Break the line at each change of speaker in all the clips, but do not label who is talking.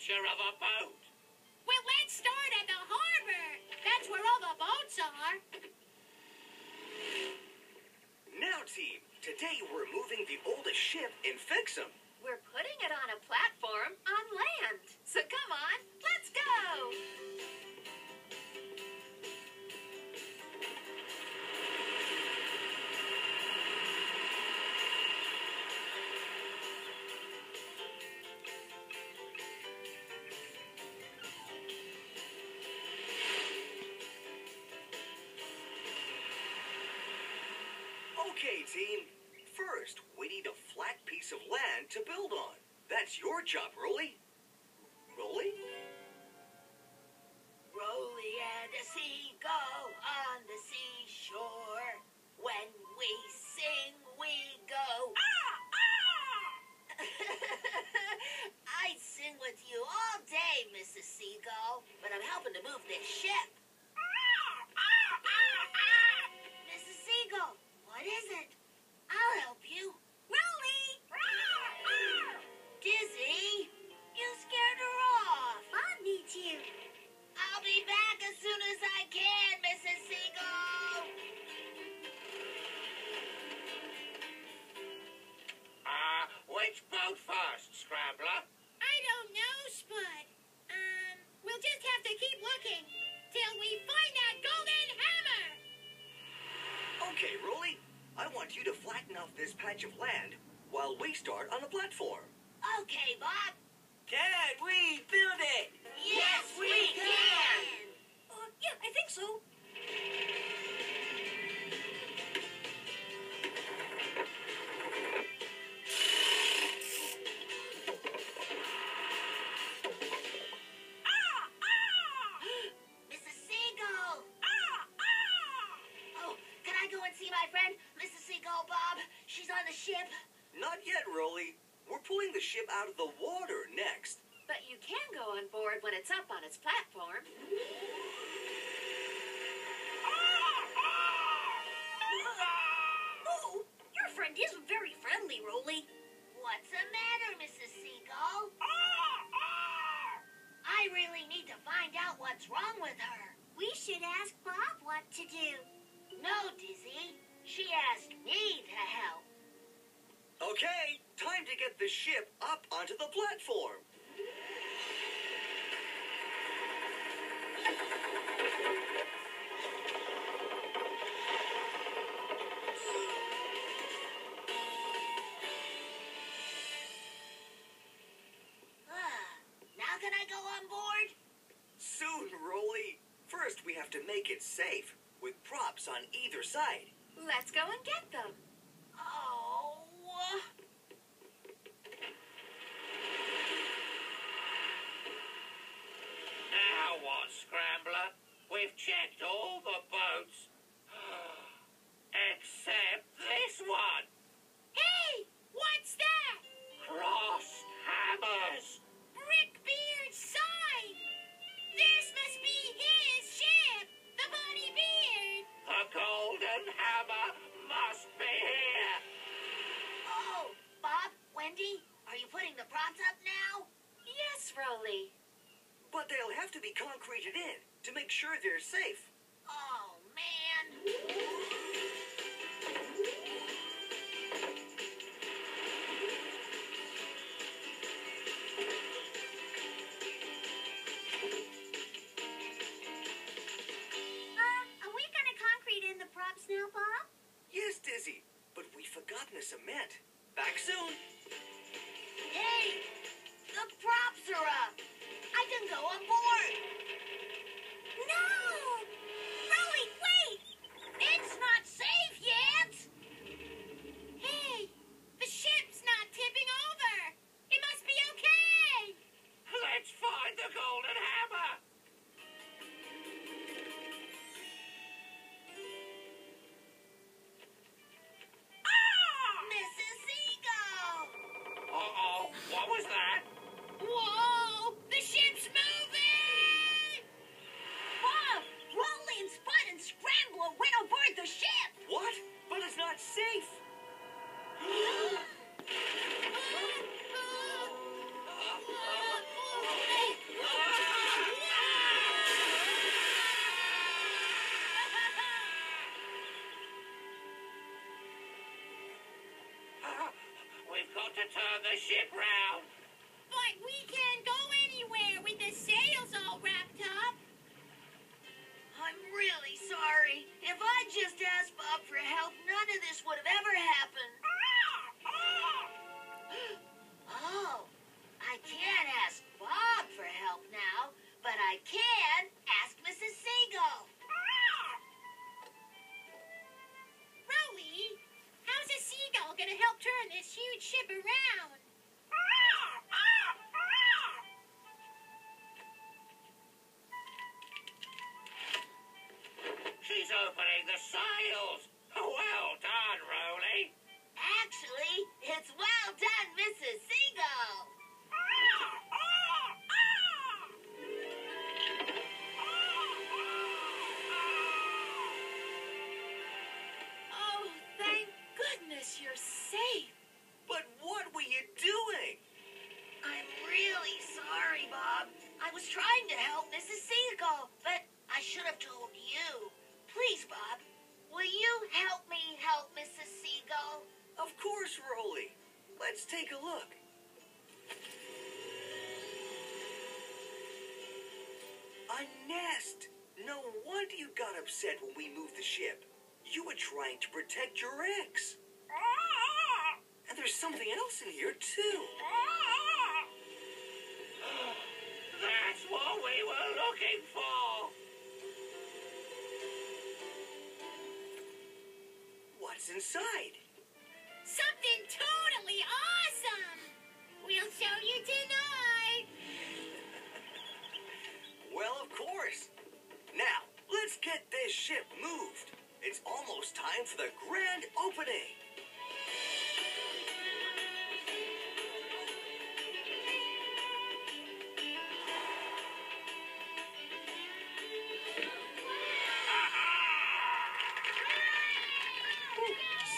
picture of a boat.
Well, let's start at the harbor. That's where all the boats are.
Now, team, today we're moving the oldest ship and fix them.
We're putting it on a platform on land. So come on, let's go.
Okay, team. First, we need a flat piece of land to build on. That's your job, Roley. Roley?
Roley and a seagull on the seashore. When we sing, we go. Ah, ah! I'd sing with you all day, Mrs. Seagull, but I'm helping to move this ship. Mrs. Seagull, what is it? I'll help you.
Roley!
Dizzy, you scared her off.
Bob needs you.
I'll be back as soon as I can, Mrs. Seagull.
Which boat first, Scrambler?
I don't know, Spud. We'll just have to keep looking till we find that golden hammer.
Okay, Roley. I want you to flatten out this patch of land while we start on the platform.
Okay, Bob.
Can we build it?
Yes, we can.
Yeah, I think so.
Mrs. Seagull. Oh, can I go and see my friend, Mrs. Seagull, Bob? She's on the ship.
Not yet, Roley. We're pulling the ship out of the water next.
But you can go on board when it's up on its platform.
Oh, your friend isn't very friendly, Roley.
What's the matter, Mrs. Seagull? I really need to find out what's wrong with her.
We should ask Bob what to do.
No, Dizzy. She asked me to help.
Okay, time to get the ship up onto the platform.
Now can I go on board?
Soon, Roley. First, we have to make it safe, with props on either side.
Let's go and get them.
Oh.
Now what, Scrambler? We've checked all the boats. Except this one.
Hey, what's that?
Crossed hammers.
Brickbeard's sign. This must be his ship, the Bunny Beard.
The golden hammer must be here.
Oh, Bob, Wendy, are you putting the props up now?
Yes, Roley.
But they'll have to be concreted in to make sure they're safe.
Oh, man.
Are we gonna concrete in the props now, Bob?
Yes, Dizzy, but we've forgotten the cement. Back soon.
Hey, the props are up. I can go on board.
No! Roley, wait!
It's not safe yet.
Hey, the ship's not tipping over. It must be okay.
Let's find the golden hammer.
Mrs. Seagull.
Uh-oh, what was that?
Whoa! The ship's moving!
the ship round.
But we can't go anywhere with the sails all wrapped up.
I'm really sorry. If I'd just asked Bob for help, none of this would have ever happened. Oh, I can't ask Bob for help now, but I can ask Mrs. Seagull.
Roley, how's a seagull gonna help turn this huge ship around?
She's opening the sails. Well done, Roley.
Actually, it's well done, Mrs. Seagull.
Oh, thank goodness you're safe.
But what were you doing?
I'm really sorry, Bob. I was trying to help Mrs. Seagull, but I should have told you. Please, Bob, will you help me help Mrs. Seagull?
Of course, Roley. Let's take a look. A nest! No wonder you got upset when we moved the ship. You were trying to protect your eggs. And there's something else in here, too.
That's what we were looking for.
What's inside?
Something totally awesome. We'll show you tonight.
Well, of course. Now, let's get this ship moved. It's almost time for the grand opening.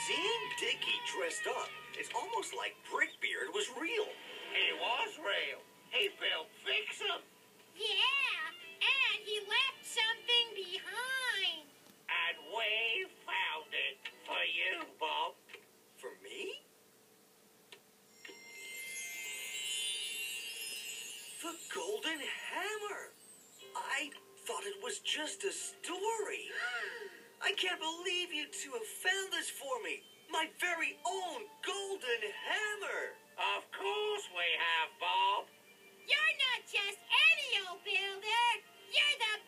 Seeing Dickie dressed up, it's almost like Brickbeard was real.
He was real. He built Fix'em.
Yeah, and he left something behind.
And we found it for you, Bob.
For me? The Golden Hammer. I thought it was just a story. I can't believe you two have found this for me. My very own Golden Hammer.
Of course we have, Bob.
You're not just any old builder. You're the